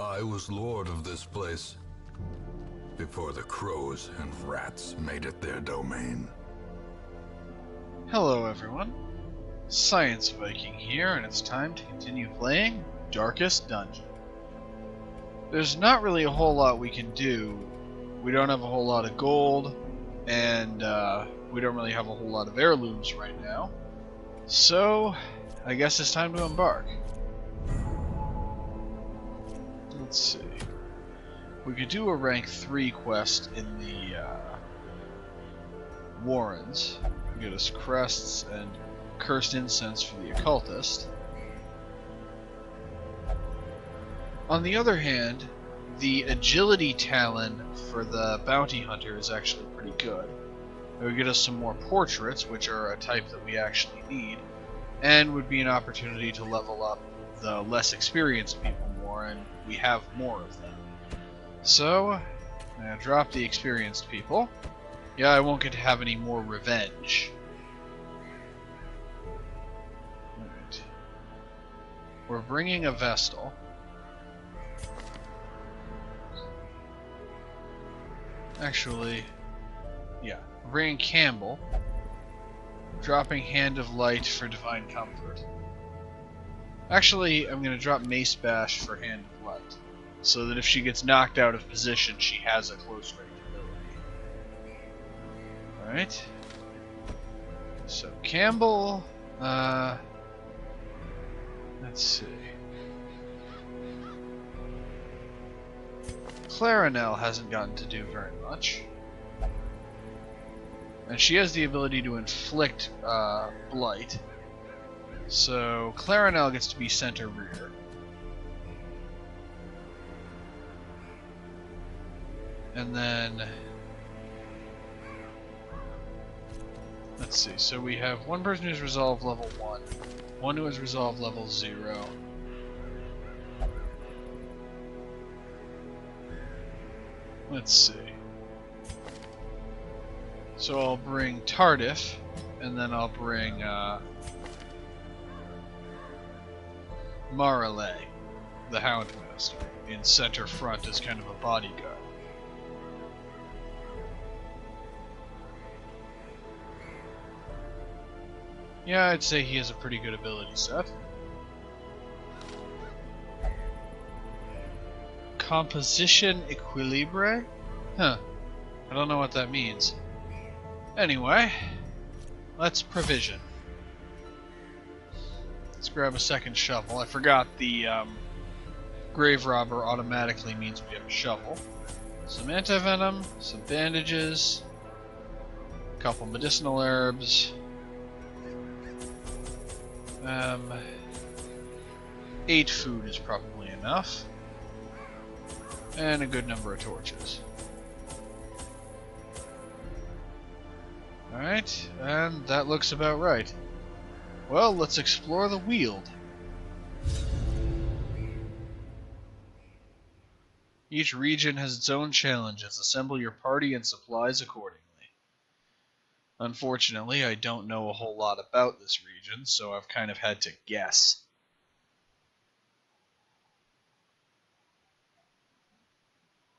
I was lord of this place before the crows and rats made it their domain. Hello everyone, Science Viking here, and it's time to continue playing Darkest Dungeon. There's not really a whole lot we can do. We don't have a whole lot of gold, and we don't really have a whole lot of heirlooms right now. So, I guess it's time to embark. Let's see. We could do a rank 3 quest in the Warrens. Get us crests and cursed incense for the occultist. On the other hand, the agility talon for the bounty hunter is actually pretty good. It would get us some more portraits, which are a type that we actually need, and would be an opportunity to level up the less experienced people more, and we have more of them. So, I'm going to drop the experienced people. Yeah, I won't get to have any more revenge. Alright. We're bringing a Vestal. Actually, yeah, we're bringing Campbell. Dropping Hand of Light for Divine Comfort. Actually, I'm going to drop Mace Bash for Hand of Light, so that if she gets knocked out of position, she has a close range ability. Alright. So, Campbell, let's see. Clarinel hasn't gotten to do very much. And she has the ability to inflict blight. So Clarinel gets to be center rear. And then let's see, so we have one person who's resolve level 1, one who has resolve level 0. Let's see. So I'll bring Tardif, and then I'll bring Marale, the Houndmaster, in center front as kind of a bodyguard. Yeah, I'd say he has a pretty good ability set. Composition Equilibre? Huh. I don't know what that means. Anyway, let's provision. Let's grab a second shovel. I forgot the Grave Robber automatically means we have a shovel. Some antivenom, some bandages, a couple medicinal herbs, 8 food is probably enough, and a good number of torches. Alright, and that looks about right. Well, let's explore the Weald. Each region has its own challenges. Assemble your party and supplies accordingly. Unfortunately, I don't know a whole lot about this region, so I've kind of had to guess.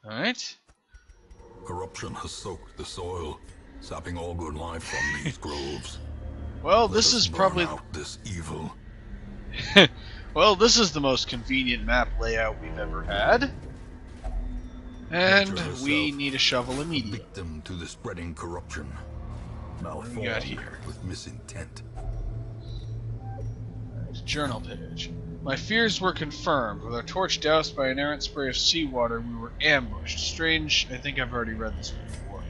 Alright. Corruption has soaked the soil, sapping all good life from these groves. Well, this is probably this evil. well, this is the most convenient map layout we've ever had. And we need a shovel immediately. Victim to the spreading corruption. What do we got here? With misintent. Journal page. My fears were confirmed. With our torch doused by an errant spray of seawater, we were ambushed. Strange, I think I've already read this before.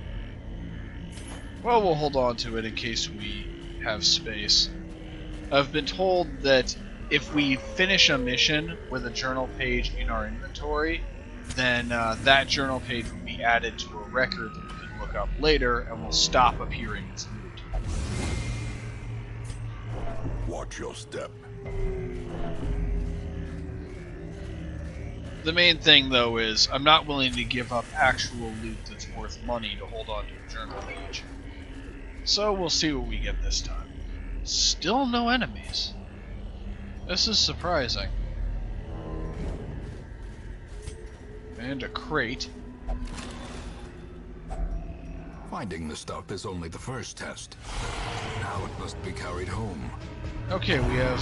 Well, we'll hold on to it in case we have space. I've been told that if we finish a mission with a journal page in our inventory, then that journal page will be added to a record that we can look up later and will stop appearing as loot. Watch your step. The main thing, though, is I'm not willing to give up actual loot that's worth money to hold on to a journal page. So we'll see what we get this time. Still no enemies. This is surprising. And a crate. Finding the stuff is only the first test. Now it must be carried home. Okay, we have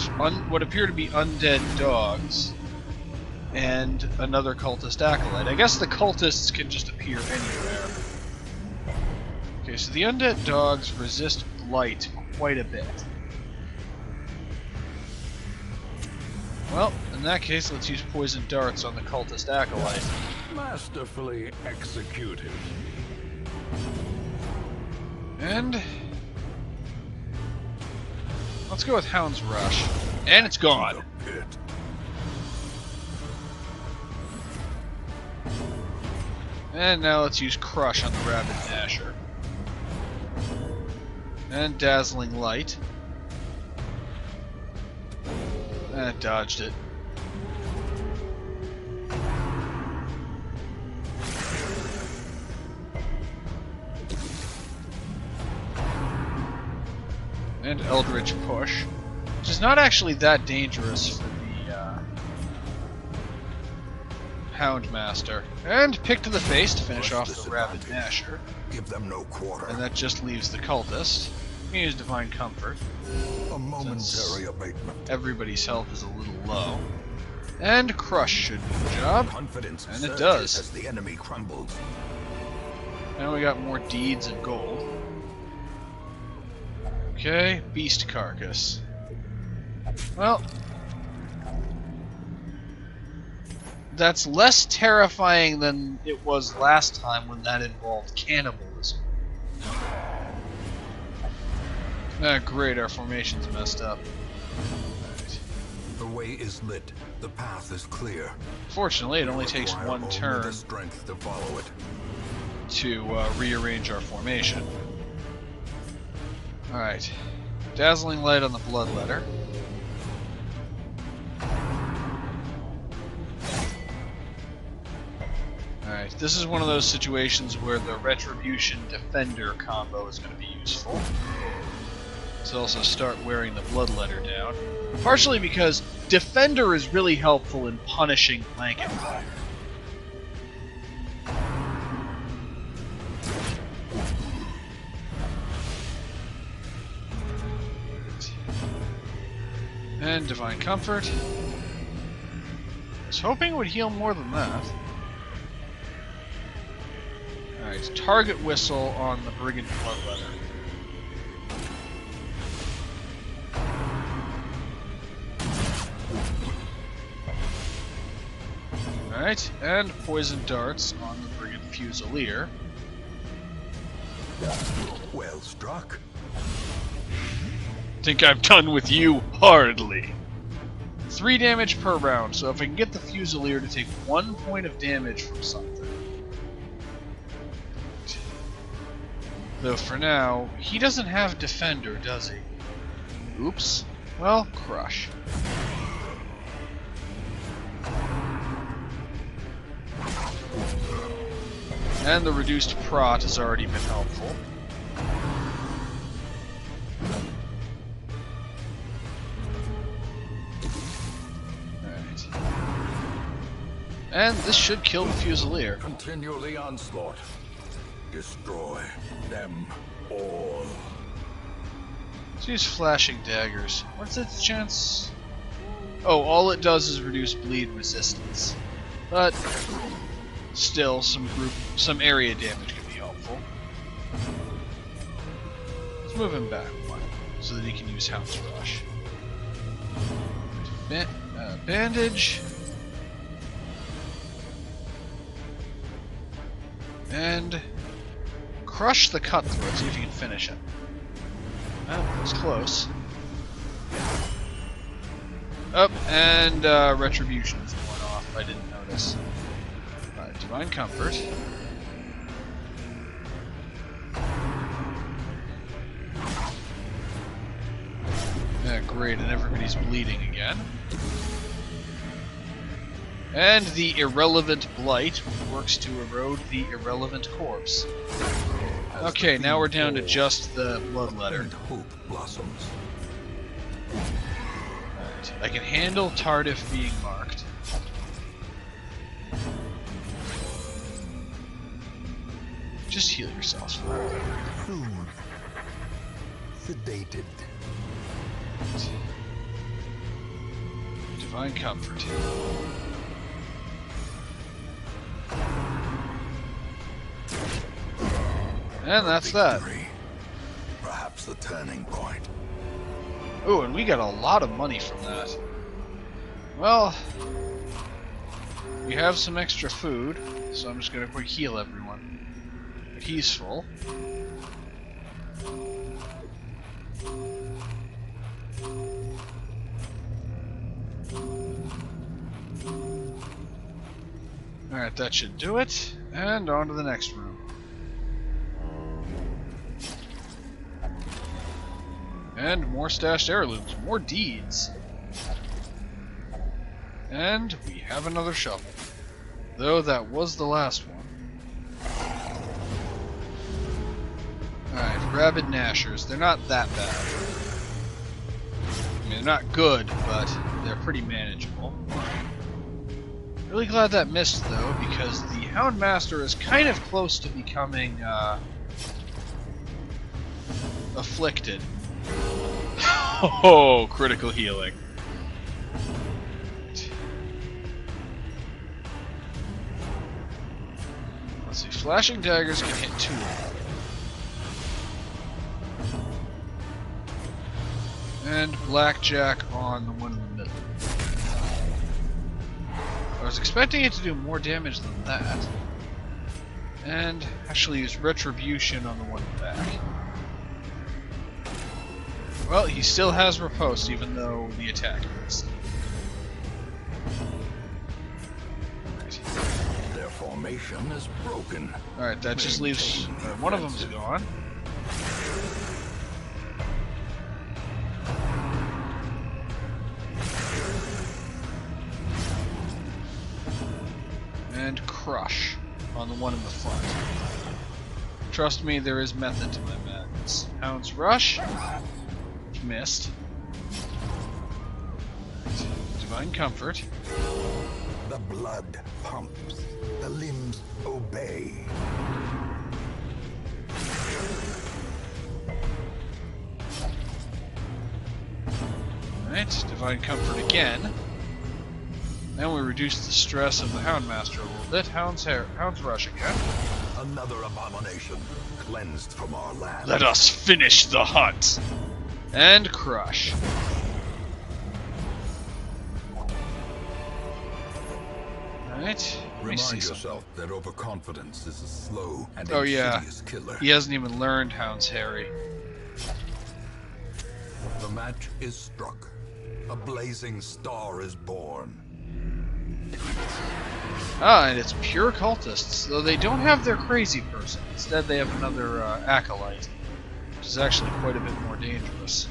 what appear to be undead dogs. And another cultist acolyte. I guess the cultists can just appear anywhere. Okay, so the undead dogs resist blight quite a bit. Well, in that case, let's use poison darts on the cultist acolyte. Masterfully executed. And let's go with Hound's Rush. And it's gone. Pit. And now let's use Crush on the Rabid Gnasher. And Dazzling Light. And dodged it. And Eldritch Push, which is not actually that dangerous for the Houndmaster. And Pick to the face to finish off the Rabid Gnasher. Give them no quarter. And that just leaves the cultist. We can use Divine Comfort. A momentary abatement. Everybody's health is a little low. And Crush should do the job. Confidence And it surges does. as the enemy crumbles. Now we got more deeds and gold. Okay, Beast Carcass. Well, that's less terrifying than it was last time when that involved cannibalism. Ah, great, our formation's messed up. Right. The way is lit. The path is clear. Fortunately, it only takes Require one only turn the strength to follow it. to rearrange our formation. Alright. Dazzling Light on the Bloodletter. Alright, this is one of those situations where the Retribution Defender combo is going to be useful. Let's also start wearing the Bloodletter down. Partially because Defender is really helpful in punishing blanket fire. And Divine Comfort. I was hoping it would heal more than that. Alright, Target Whistle on the Brigand Bloodletter. Alright, and Poison Darts on the Brigand Fusilier. Well struck. Think I'm done with you? Hardly. 3 damage per round, so if I can get the Fusilier to take 1 point of damage from something. Though for now, he doesn't have Defender, does he? Oops. Well, Crush. And the reduced Prot has already been helpful. Alright. And this should kill the Fusilier. Continue the onslaught. Destroy them all. Let's use Flashing Daggers. What's its chance? Oh, all it does is reduce bleed resistance. But still, some area damage can be helpful. Let's move him back one, so that he can use Hound's Rush. Bandage. And Crush the Cutthroat, see if you can finish it. Oh, that was close. Up, and Retribution is going off. I didn't notice. Divine Comfort. Yeah, great, and everybody's bleeding again. And the Irrelevant Blight works to erode the Irrelevant Corpse. Okay, now we're down to just the Bloodletter. And hope blossoms. Alright, I can handle Tardif being marked. Just heal yourself. Soothed. Sedated. Divine comfort. And that's that. Perhaps the turning point. Ooh, and we got a lot of money from that. Well, we have some extra food, so I'm just gonna quick heal everyone. He's full. Alright, that should do it. And on to the next room. And more stashed heirlooms, more deeds. And we have another shovel. Though that was the last one. Alright, rabid gnashers. They're not that bad. I mean, they're not good, but they're pretty manageable. Really glad that missed, though, because the Houndmaster is kind of close to becoming afflicted. Oh, critical healing. Let's see, flashing daggers can hit 2 of them. And blackjack on the one in the middle. I was expecting it to do more damage than that. And actually use retribution on the one in the back. Well, he still has riposte, even though the attack missed. Right. Their formation is broken. Alright, that just leaves... one of them's gone. And crush on the one in the front. Trust me, there is method to my madness. Hound's Rush. Missed. Divine Comfort. The blood pumps. The limbs obey. Alright, Divine Comfort again. Then we reduce the stress of the Houndmaster a little bit. Hound's Rush again. Another abomination cleansed from our land. Let us finish the hunt! And crush. Alright. Remind yourself that overconfidence is a slow and insidious killer. He hasn't even learned Hound's Harry. The match is struck. A blazing star is born. Ah, and it's pure cultists, though they don't have their crazy person. Instead, they have another acolyte, which is actually quite a bit more dangerous.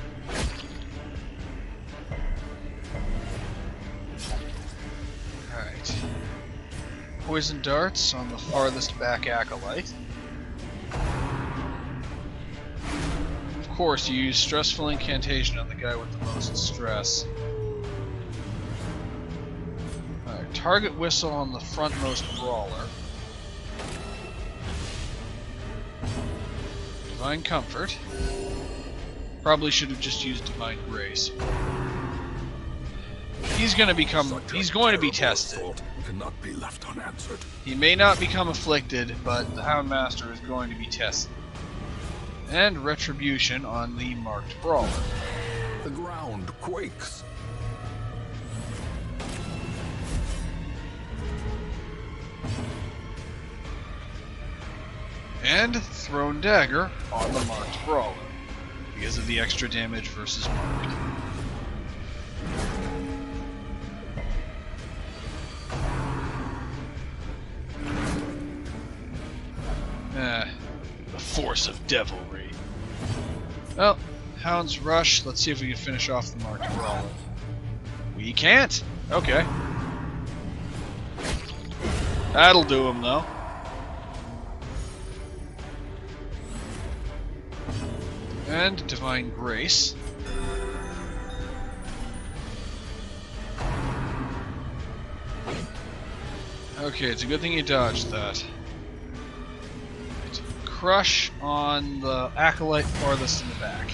Alright. Poison darts on the farthest back acolyte. Of course, you use stressful incantation on the guy with the most stress. Alright, target whistle on the frontmost brawler. Divine Comfort. Probably should have just used Divine Grace. He's going to be tested. Cannot be left unanswered. He may not become afflicted, but the Houndmaster is going to be tested. And Retribution on the marked brawler. The ground quakes. And Thrown Dagger on the marked brawler, because of the extra damage versus marked. The force of devilry. Well, Hound's Rush. Let's see if we can finish off the marked brawler. We can't. Okay. That'll do him, though. And Divine Grace. Okay, it's a good thing you dodged that. crush on the acolyte farthest in the back.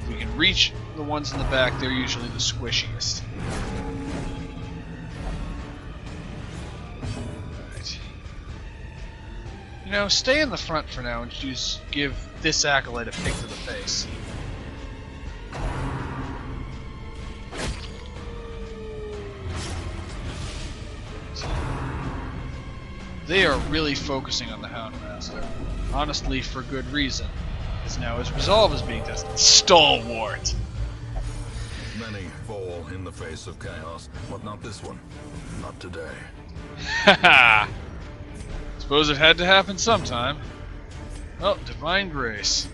If we can reach the ones in the back, they're usually the squishiest. Alright. You know, stay in the front for now and just give this acolyte a pick to the face. They are really focusing on the Houndmaster. Honestly, for good reason. Because now his resolve is being tested. Stalwart! Many fall in the face of chaos, but not this one. Not today. Haha! Suppose it had to happen sometime. Oh, Divine Grace.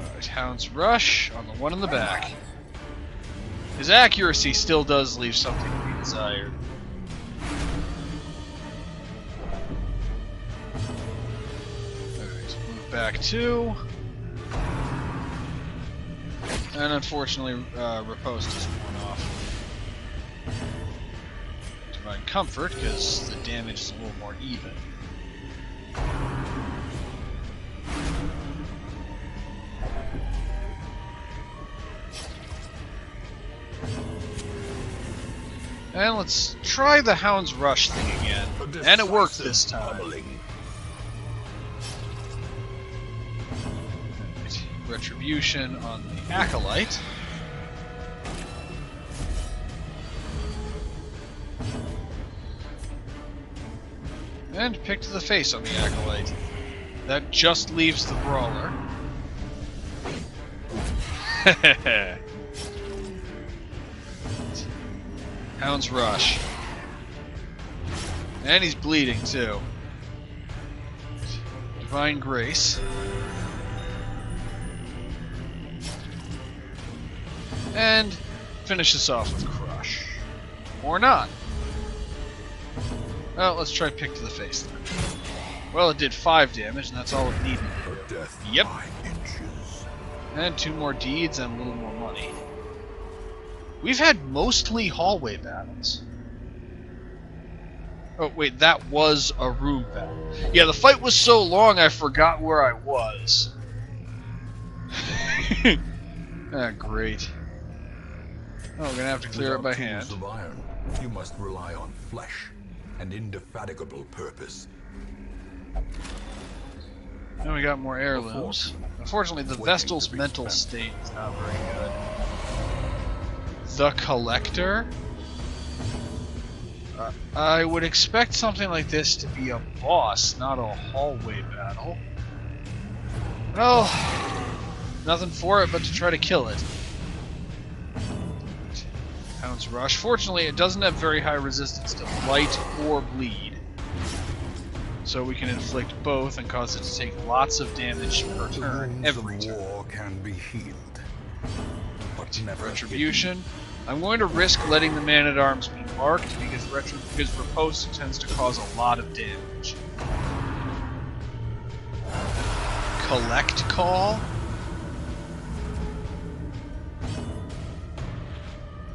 Alright, Hound's Rush on the one in the back. His accuracy still does leave something to be desired. Alright, move back 2. And unfortunately, Riposte is worn off. Divine Comfort, because the damage is a little more even. And let's try the Hound's Rush thing again. And it worked this time. Retribution on the Acolyte. And pick to the face on the Acolyte. That just leaves the Brawler. Hound's Rush. And he's bleeding too. Divine Grace. And finish this off with Crush. Or not. Well, let's try Pick to the Face then. Well, it did 5 damage, and that's all it needed. Yep. And 2 more deeds and a little more money. We've had mostly hallway battles. Oh, wait, that was a room battle. Yeah, the fight was so long I forgot where I was. Ah, great. Oh, we're gonna have to clear it by hand. Of iron, you must rely on flesh and indefatigable purpose. Then we got more heirlooms. Unfortunately, the Vestal's mental state is not very good. The Collector? I would expect something like this to be a boss, not a hallway battle. Well, nothing for it but to try to kill it. Hound's Rush. Fortunately, it doesn't have very high resistance to blight or bleed. So we can inflict both and cause it to take lots of damage per turn, every turn. War can be healed, but never Retribution. I'm going to risk letting the Man-at-Arms be marked because Riposte tends to cause a lot of damage. Collect Call?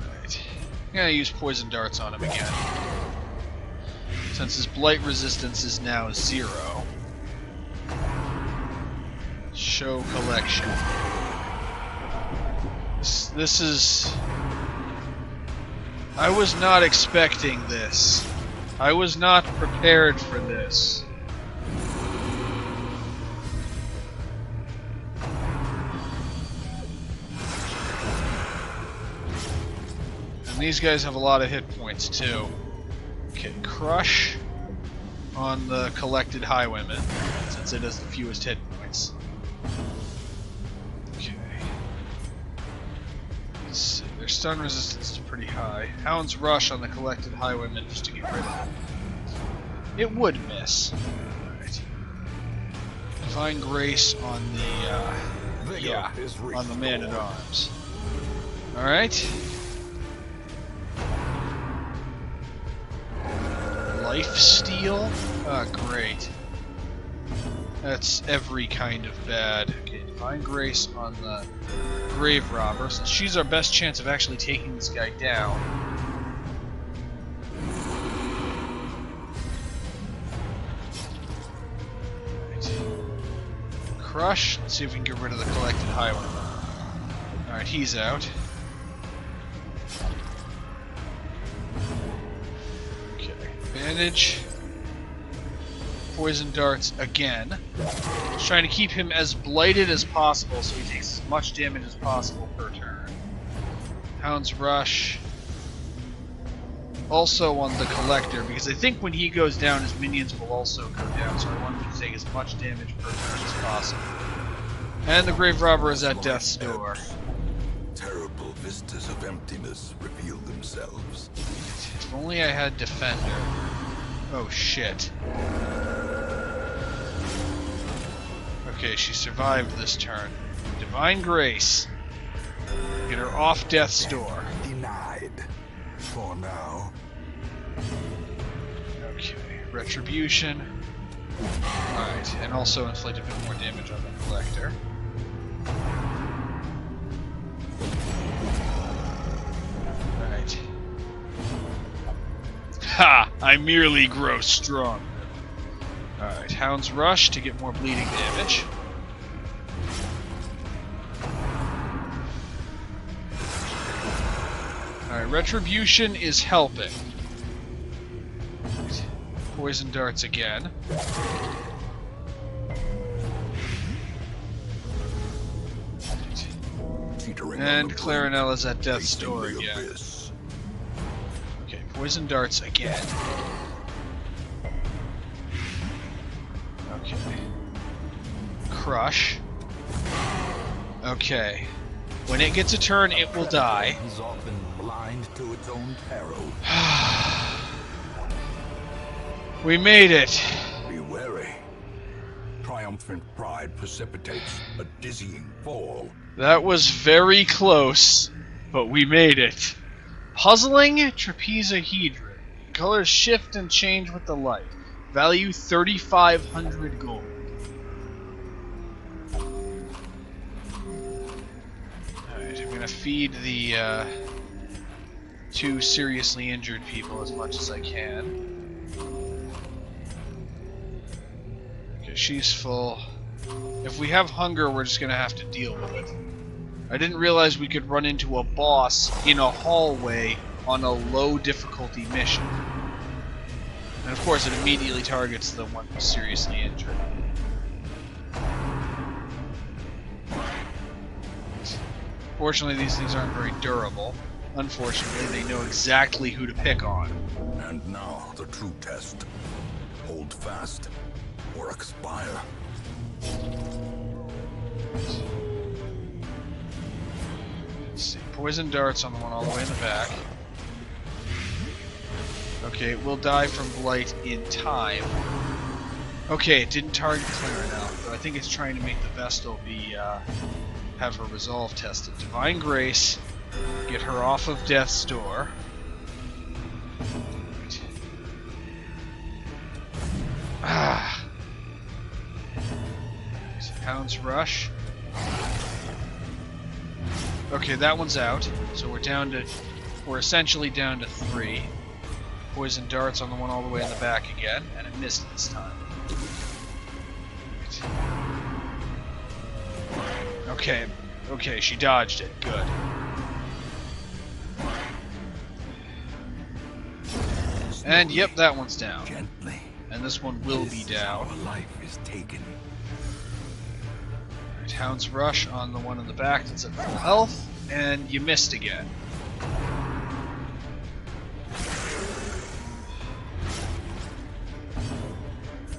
Alright. I'm gonna use Poison Darts on him again. Since his Blight resistance is now 0. Show Collection. This is... I was not expecting this. I was not prepared for this. And these guys have a lot of hit points too. Okay, Crush on the Collected Highwayman, since it has the fewest hit points. Okay. Let's see. Their stun resistance is pretty high. Hound's Rush on the Collected Highwayman just to get rid of it. It would miss. Alright. Divine Grace on the, on the Man-at-Arms. Alright. Lifesteal? Ah, great. That's every kind of bad. Okay, Divine Grace on the Grave Robber, since she's our best chance of actually taking this guy down. Crush. Let's see if we can get rid of the collected highwayman. Alright, he's out. Okay, bandage. Poison darts again. Just trying to keep him as blighted as possible so he takes as much damage as possible per turn. Hound's Rush. Also on the Collector, because I think when he goes down, his minions will also go down, so I want him to take as much damage per turn as possible. And the Grave Robber is at death's door. Terrible vistas of emptiness reveal themselves. If only I had Defender. Oh shit. Okay, she survived this turn. Divine Grace. Get her off death's door. Denied. For now. Okay, Retribution. Alright, and also inflict a bit more damage on the Collector. Alright. Ha! I merely grow strong. Alright, Hound's Rush to get more bleeding damage. Alright, Retribution is helping. Poison darts again. And Clarinel is at death's door again. Okay, poison darts again. Okay. Crush. Okay. When it gets a turn, it will die. Is often blind to its own peril. We made it. Be wary. Triumphant pride precipitates a dizzying fall. That was very close, but we made it. Puzzling Trapezahedron. Colors shift and change with the light. Value 3,500 gold. Alright, I'm gonna feed the two seriously injured people as much as I can. Okay, she's full. If we have hunger, we're just gonna have to deal with it. I didn't realize we could run into a boss in a hallway on a low difficulty mission. And of course it immediately targets the one who's seriously injured. Fortunately, these things aren't very durable. Unfortunately, they know exactly who to pick on. And now the true test. Hold fast or expire. Let's see. Poison darts on the one all the way in the back. Okay, it will die from blight in time. Okay, it didn't target Clarinel, though I think it's trying to make the Vestal be, have her resolve tested. Divine Grace, get her off of death's door. Ah. Hound's Rush. Okay, that one's out. So we're essentially down to 3. Poison darts on the one all the way in the back again, and it missed this time. Okay, she dodged it. Good. And yep, that one's down. Gently. And this one will be down. Our life is taken. Right, Hound's Rush on the one in the back that's at full health, and you missed again.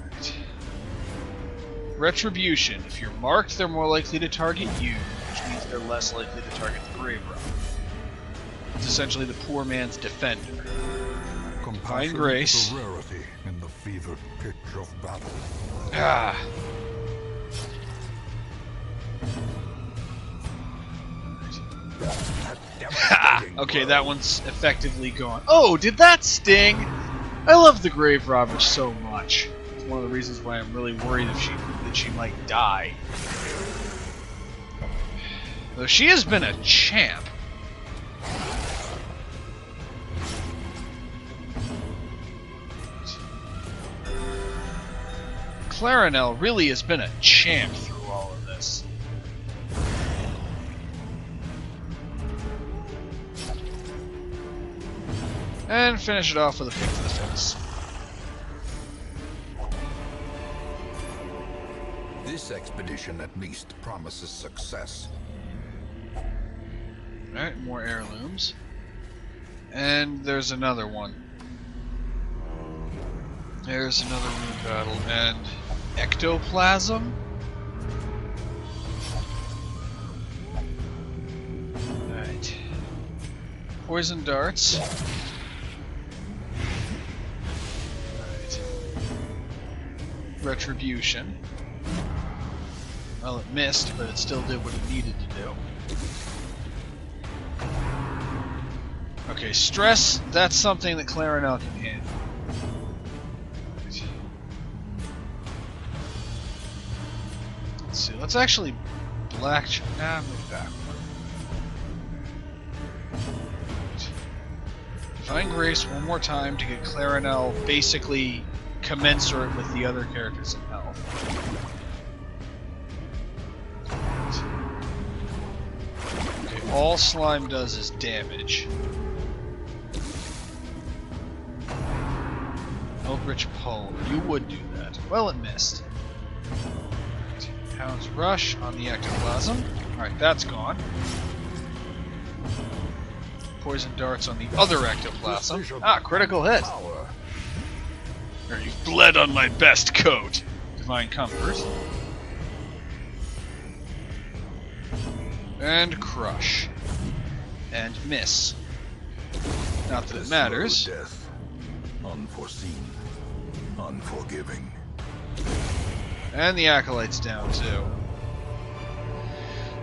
Right. Retribution. If you're marked, they're more likely to target you, which means they're less likely to target the Grave Robber. It's essentially the poor man's defender. Divine Grace. A rarity in the fevered pitch of battle. Ah. Okay, that one's effectively gone. Oh, did that sting? I love the Grave Robber so much. It's one of the reasons why I'm really worried that she might die. Though she has been a champ. Clarinel really has been a champ through all of And finish it off with a kick to the face. This expedition at least promises success. Alright, more heirlooms. And there's another one. There's another rune battle. And ectoplasm? Alright. Poison darts. Alright. Retribution. Well, it missed, but it still did what it needed to do. Okay, stress, that's something that Clarinel can handle. Let's see, let's actually move back. Divine Grace one more time to get Clarinel basically commensurate with the other characters in health. Okay, all slime does is damage. Eldritch Pole. You would do that. Well, it missed. Hound's Rush on the ectoplasm. Alright, that's gone. Poison darts on the other ectoplasm. Ah, critical hit. Or you've bled on my best coat. Divine Comfort. And Crush. And miss. Not that it matters. Death. Unforeseen. Unforgiving. And the Acolyte's down too.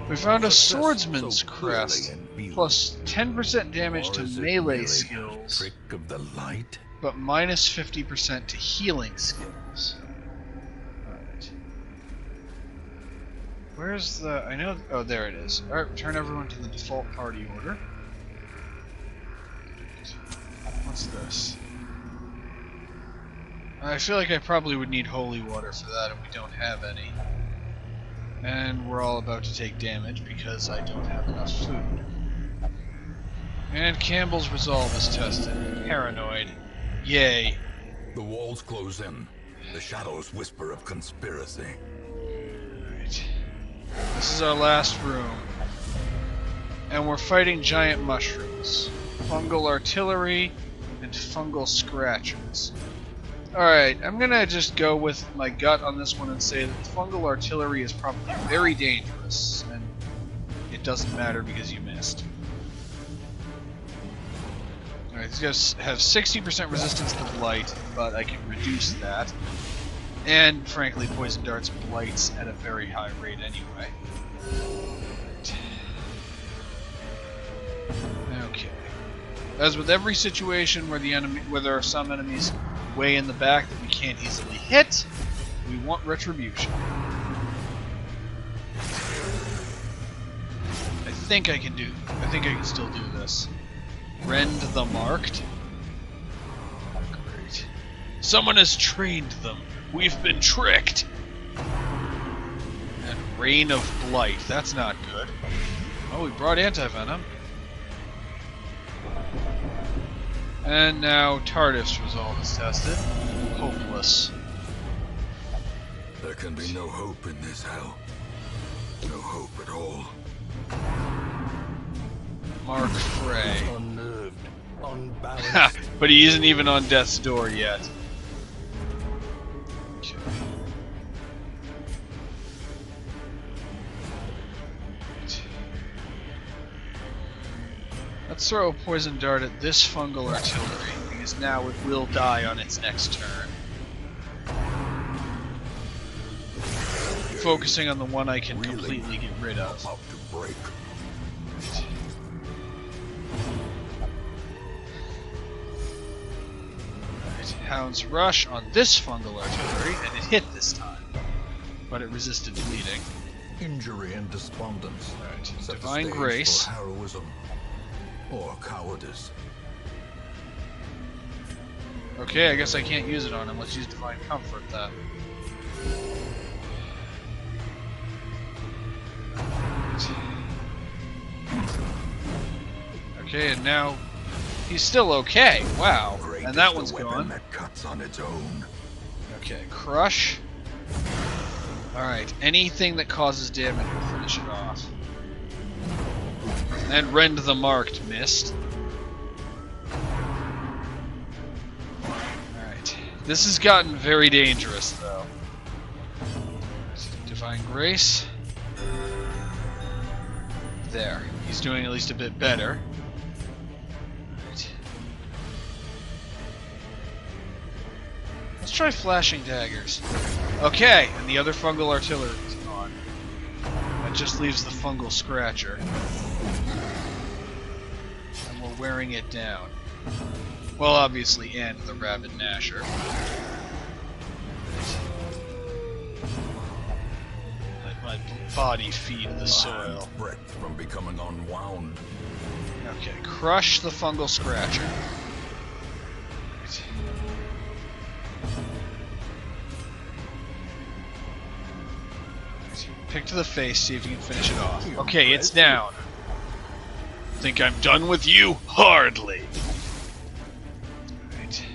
We found a Swordsman's Crest. Plus 10% damage to melee skills. Trick of the light? But minus 50% to healing skills. Alright. Where's the... I know... Oh, there it is. Alright, return everyone to the default party order. What's this? I feel like I probably would need holy water for that, and we don't have any. And we're all about to take damage because I don't have enough food. And Campbell's resolve is tested. Paranoid. Yay. The walls close in. The shadows whisper of conspiracy. Alright. This is our last room. And we're fighting giant mushrooms. Fungal artillery and fungal scratchers. Alright, I'm gonna just go with my gut on this one and say that fungal artillery is probably very dangerous, and it doesn't matter because you missed. Alright, these guys have 60% resistance to blight, but I can reduce that. And, frankly, poison darts blights at a very high rate anyway. Okay. As with every situation where there are some enemies way in the back that we can't easily hit, we want retribution. I think I can still do this. Rend the Marked. Great. Someone has trained them. We've been tricked. And Rain of Blight. That's not good. Oh, we brought anti-venom. And now Tardif's resolve is tested. Hopeless. There can be no hope in this hell. No hope at all. Mark Frey. Unnerved, Ha! unbalanced. But he isn't even on death's door yet. Okay. Let's throw a poison dart at this fungal artillery, because now it will die on its next turn. Focusing on the one I can completely get rid of. About to break. Right, Hound's Rush on this fungal artillery, and it hit this time. But it resisted bleeding. Injury and despondence. Alright, Set the Divine stage Grace. for heroism or cowardice. Okay, I guess I can't use it on him. Let's use Divine Comfort then. Okay, and now He's still okay. Wow. Great And that is one's the weapon gone. that cuts on its own. Okay, crush. Alright, anything that causes damage will finish it off. And rend the marked missed. Alright. This has gotten very dangerous, though. Divine Grace. There. He's doing at least a bit better. Right. Let's try flashing daggers. Okay, and the other fungal artillery is gone. That just leaves the fungal scratcher. And we're wearing it down. Well, obviously, and the rabid gnasher. Let my body feed the soil. Breath from becoming unwound. Okay, crush the fungal scratcher. Right. Pick to the face, see if you can finish it off. Okay, it's down. Think I'm done with you? Hardly. Right.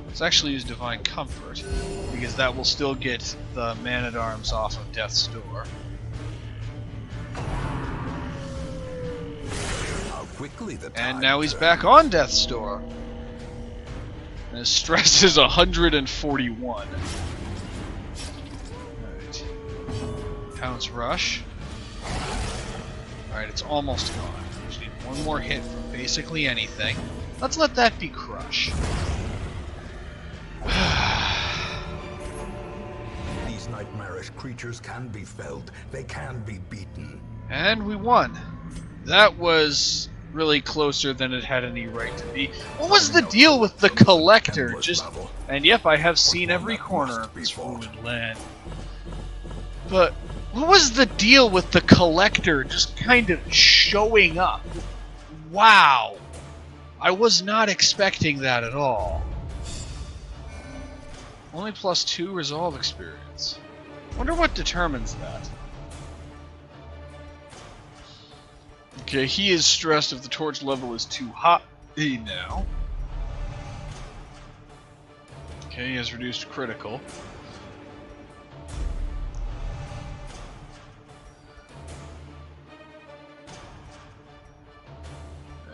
Let's actually use Divine Comfort, because that will still get the Man-at-Arms off of Death's Door. How quickly the And tide now he's turns. back on Death's Door. And his stress is 141. Alright. Pounce Rush. Alright, it's almost gone. We just need one more hit from basically anything. Let's let that be Crush. These nightmarish creatures can be felled. They can be beaten. And we won. That was really closer than it had any right to be. What was the deal with the Collector? Just, and yep, I have seen every corner of this ruined land. But what was the deal with the Collector just kind of showing up? Wow. I was not expecting that at all. Only +2 resolve experience. Wonder what determines that. Okay, he is stressed if the torch level is too high now. Okay, he has reduced critical.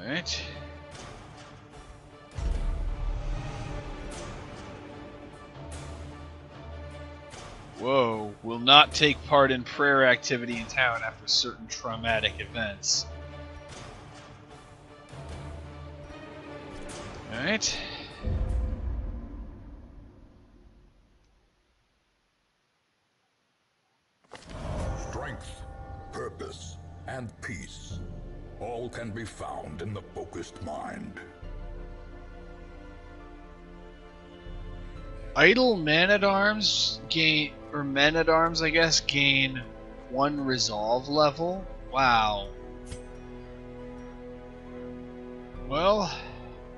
Alright. Whoa, will not take part in prayer activity in town after certain traumatic events. Alright. Strength, purpose, and peace. All can be found in the focused mind. Idle Man-at-Arms gain, or Men-at-Arms, I guess, gain 1 resolve level? Wow. Well,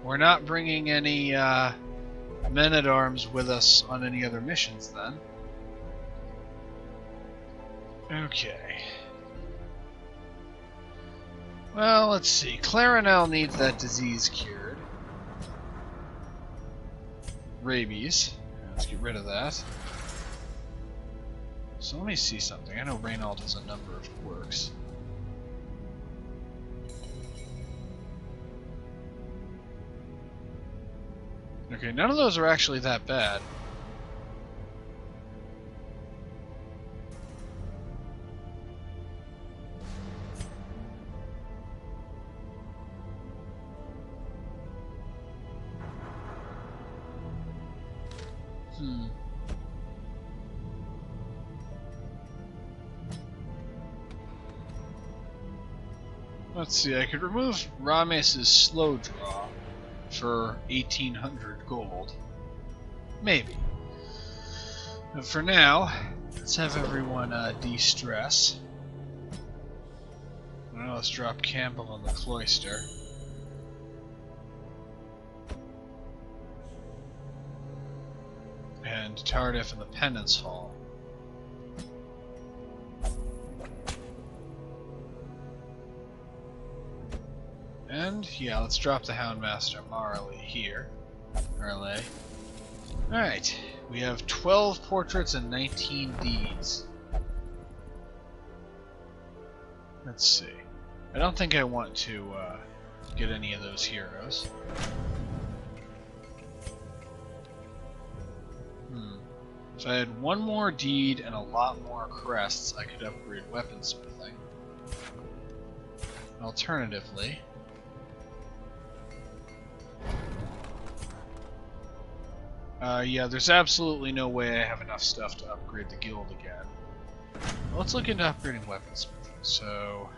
we're not bringing any Men-at-Arms with us on any other missions then. Okay. Well, let's see. Clarinel needs that disease cured. Rabies. Let's get rid of that. So let me see something. I know Reynold has a number of quirks. Okay, none of those are actually that bad. Let's see, I could remove Rames' slow draw for 1,800 gold. Maybe. But for now, let's have everyone de-stress. Now let's drop Campbell on the cloister. And Tardif in the Penance Hall. And, yeah, let's drop the Houndmaster Marley here. Marley. Alright, we have 12 portraits and 19 deeds. Let's see. I don't think I want to get any of those heroes. If I had one more deed and a lot more crests, I could upgrade weaponsmithing. Alternatively, yeah, there's absolutely no way I have enough stuff to upgrade the guild again. Well, let's look into upgrading weaponsmithing. So,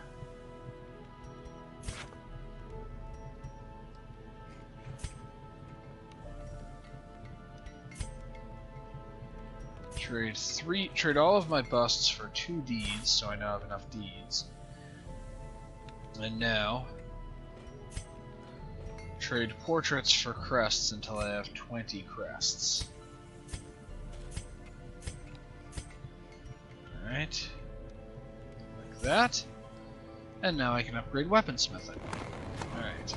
trade all of my busts for 2 deeds, so I now have enough deeds. And now trade portraits for crests until I have 20 crests. Alright. Like that. And now I can upgrade weaponsmithing. Alright.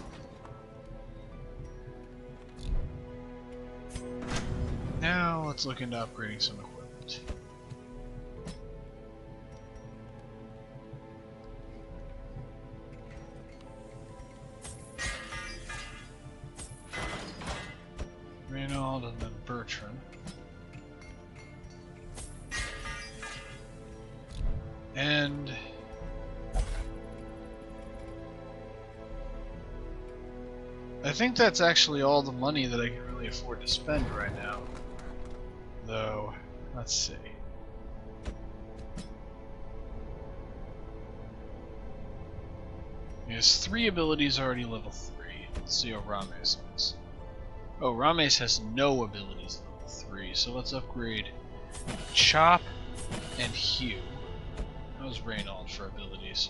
Now let's look into upgrading some equipment. Weald and then Bertrand. And I think that's actually all the money that I can really afford to spend right now. Though, let's see. He has 3 abilities already level 3. Let's see how Rames is. Oh, Rames has no abilities level 3, so let's upgrade Chop and Hew. How's Reynold for abilities?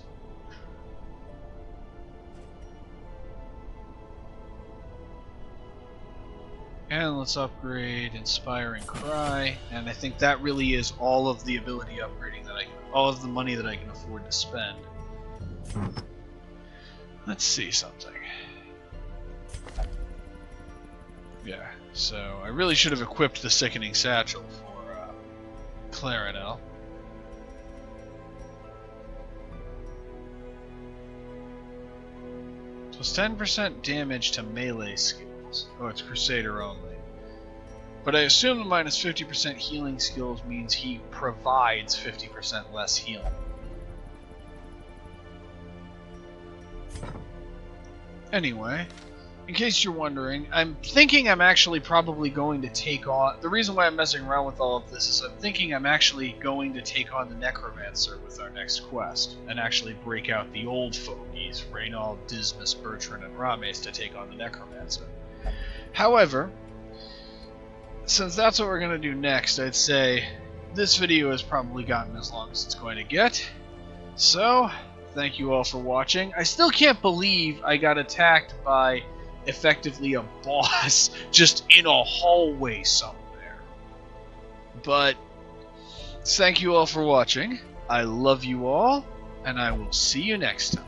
And let's upgrade Inspiring Cry, and I think that really is all of the ability upgrading that all of the money that I can afford to spend. Let's see something. Yeah, so I really should have equipped the Sickening Satchel for Clarinel. So it's 10% damage to melee skills. Oh, it's Crusader only. But I assume the minus 50% healing skills means he provides 50% less healing. Anyway, in case you're wondering, I'm thinking I'm actually probably going to take on... The reason why I'm messing around with all of this is I'm thinking I'm actually going to take on the Necromancer with our next quest, and actually break out the old fogies, Reynold, Dismas, Bertrand, and Rames to take on the Necromancer. However, since that's what we're going to do next, I'd say this video has probably gotten as long as it's going to get. So, thank you all for watching. I still can't believe I got attacked by effectively a boss just in a hallway somewhere. But thank you all for watching. I love you all, and I will see you next time.